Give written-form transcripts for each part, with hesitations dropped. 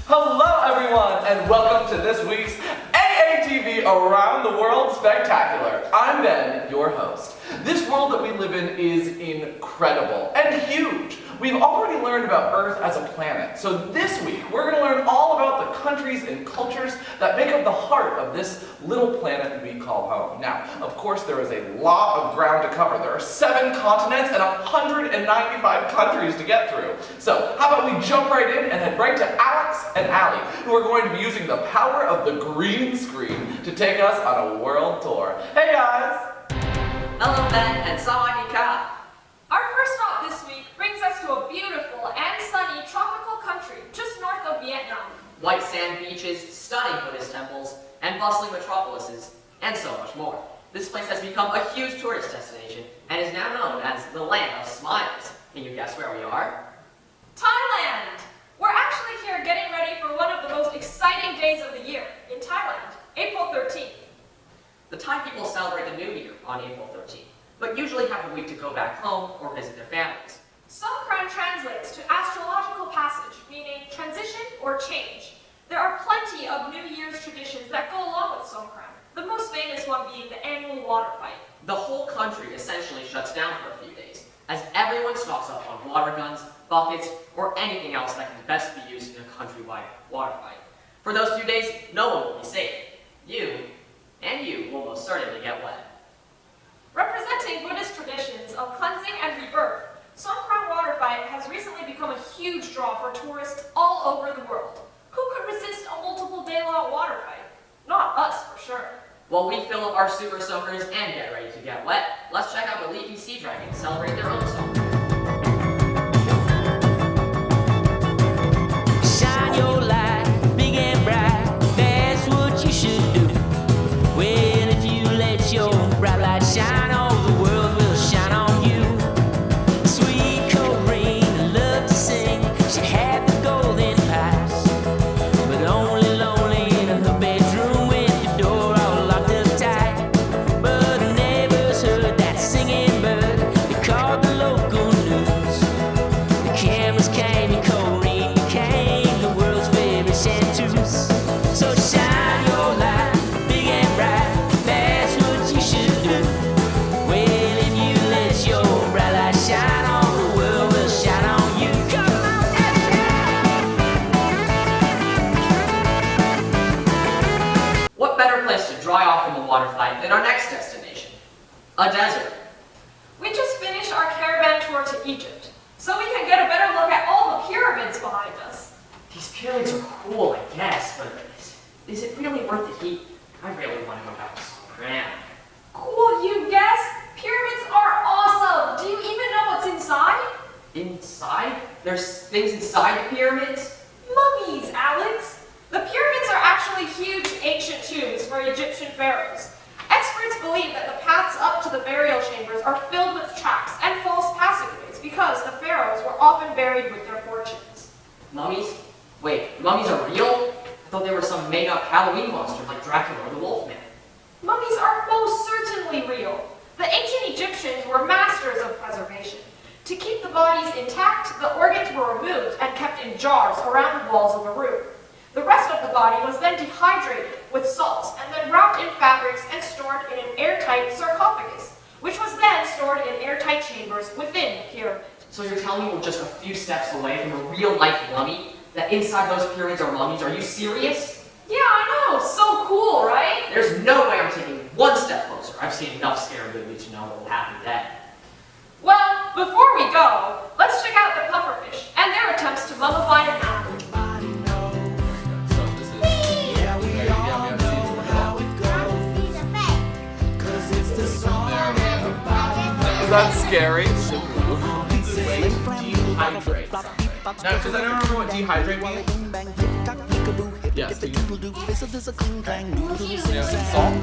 Hello everyone and welcome to this week's AATV Around the World Spectacular. I'm Ben, your host. This world that we live in is incredible and huge. We've already learned about Earth as a planet, so this week we're going to learn all about the countries and cultures that make up the heart of this little planet we call home. Now, of course, there is a lot of ground to cover. There are 7 continents and 195 countries to get through. So, how about we jump right in and head right to Alex and Allie, who are going to be using the power of the green screen to take us on a world tour. Hey guys! Hello Ben and Sawadee-ka. Our first stop this week brings us to a beautiful and sunny tropical country just north of Vietnam. White sand beaches, stunning Buddhist temples, and bustling metropolises, and so much more. This place has become a huge tourist destination and is now known as the land of smiles. Can you guess where we are? Thailand! We're actually here getting ready for one of the most exciting days of the year in Thailand, April 13th. The Thai people celebrate the New Year on April 13th, but usually have a week to go back home or visit their families. Songkran translates to astrological passage, meaning transition or change. There are plenty of New Year's traditions that go along with Songkran, the most famous one being the annual water fight. The whole country essentially shuts down for a few days, as everyone stocks up on water guns, buckets, or anything else that can best be used in a countrywide water fight. For those few days, no one will be safe. You will most certainly get wet. Representing Buddhist traditions of cleansing and rebirth, Songkran water fight has recently become a huge draw for tourists all over the world. Who could resist a multiple day-long water fight? Not us, for sure. While we fill up our super soakers and get ready to get wet, let's check out the leafy sea dragons celebrate their own song. Shine your light, big and bright, that's what you should do. Well, if you let your bright light shine, all the world will shine on you. Sweet cold rain, love to sing, she had the golden pipes, but only lonely in her bedroom with the door all locked up tight. But her neighbors heard that singing bird, they called the local news. The cameras came and Corrine became the world's favorite chanteuse. So shine your light, big and bright, that's what you should do. Well, if you let your bright light shine, all the world will shine on you. Come on, What better place to dry off from the water fight than our next destination? A desert. We just finished our caravan tour to Egypt, so we can get a better look at all the pyramids behind us. These pyramids are cool, I guess, but is it really worth the heat? I really want to go back to Songkran. Cool, you guess? Pyramids are awesome! Do you even know what's inside? Inside? There's things inside the pyramids? Mummies, Alex! The pyramids are actually huge ancient tombs for Egyptian pharaohs. Experts believe that the paths up to the burial chambers are filled with tracks and false passageways because the pharaohs were often buried with their fortunes. Mummies? Wait, mummies are real? I thought they were some made-up Halloween monster like Dracula or the Wolfman. Mummies are most certainly real. The ancient Egyptians were masters of preservation. To keep the bodies intact, the organs were removed and kept in jars around the walls of a room. The rest of the body was then dehydrated with salts and then wrapped in fabrics and stored in an airtight sarcophagus, which was then stored in airtight chambers within the pyramid. So you're telling me we're just a few steps away from a real-life mummy? That inside those pyramids are mummies? Are you serious? Yeah, I know. So cool, right? There's no way I'm taking one step closer. I've seen enough scary movies to know what will happen then. Well, before we go, let's check out the pufferfish and their attempts to mummify an animal. Is that scary? Dehydrate. Now, because I don't remember what dehydrate means. Yes, do you know salt?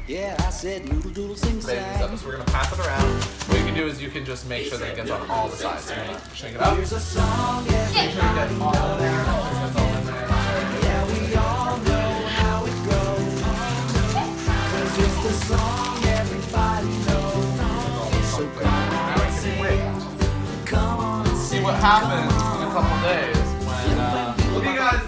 Yeah, I said noodle doodle sing sang. So we're going to pass it around. What you can do is you can just make sure that it gets on all the sides. So you're going to shake it up. Here's a song, yeah. Make sure it gets all in there. Make sure it gets all in there. Yeah, we all know how it goes. 'Cause it's the song everybody knows. So Now we can wait. come on and See what happens in a couple days when, look at you guys.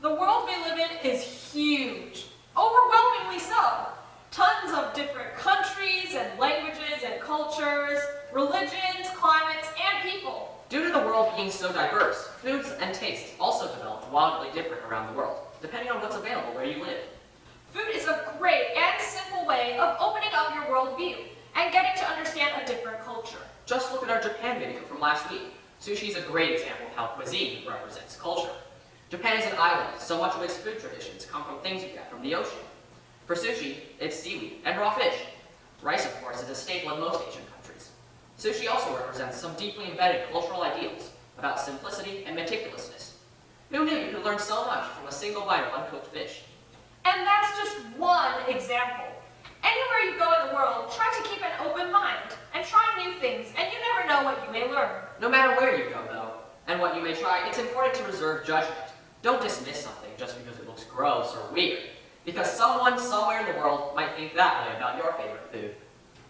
The world we live in is huge, overwhelmingly so. Tons of different countries and languages and cultures, religions, climates, and people. Due to the world being so diverse, foods and tastes also develop wildly different around the world, depending on what's available where you live. Food is a great and simple way of opening up your worldview and getting to understand a different culture. Just look at our Japan video from last week. Sushi is a great example of how cuisine represents culture. Japan is an island, so much of its food traditions come from things you get from the ocean. For sushi, it's seaweed and raw fish. Rice, of course, is a staple in most Asian countries. Sushi also represents some deeply embedded cultural ideals about simplicity and meticulousness. Who knew you could learn so much from a single bite of uncooked fish? And that's just one example. Anywhere you go in the world, try to keep an open mind and try new things, and you never know what you may learn. No matter where you go, though, and what you may try, it's important to reserve judgment. Don't dismiss something just because it looks gross or weird, because someone somewhere in the world might think that way about your favorite food.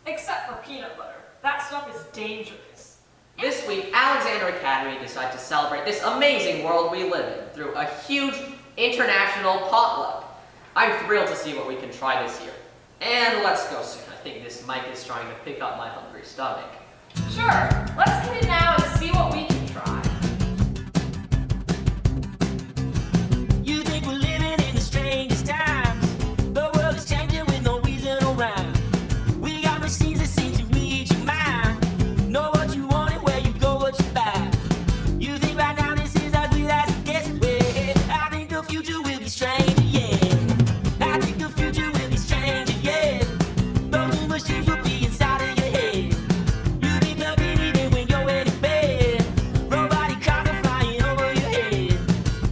Except for peanut butter. That stuff is dangerous. This week, Alexander Academy decided to celebrate this amazing world we live in through a huge international potluck. I'm thrilled to see what we can try this year. And let's go soon. I think this mic is trying to pick up my hungry stomach. Sure, let's hit it now and see what we can try. You think we're living in the strangest times? The world is changing with no reason or rhyme. We got machines that seem to read your mind. Know what you want and where you go, what you buy. You think right now this is as we as it gets. Well, I think the future will be stranger, yeah. I think the future will be stranger, yeah. Those new machines will be inside of your head. You be plugged in even when you're in bed. Robotic cars are flying over your head.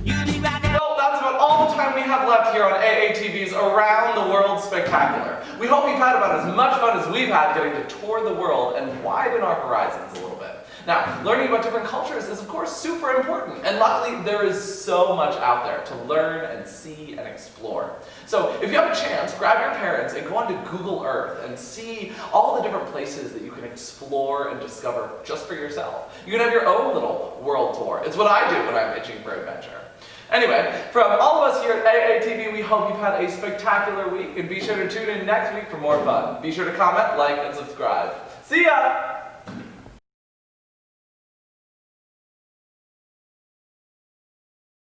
You think right now. Well, that's about all the time we have left here on AATV's Around the World Spectacular. We hope you've had about as much fun as we've had getting to tour the world and widen our horizons a little bit. Now, learning about different cultures is of course super important, and luckily there is so much out there to learn and see and explore. So if you have a chance, grab your parents and go onto Google Earth and see all the different places that you can explore and discover just for yourself. You can have your own little world tour. It's what I do when I'm itching for adventure. Anyway, from all of us here at AATV, we hope you've had a spectacular week, and be sure to tune in next week for more fun. Be sure to comment, like, and subscribe. See ya!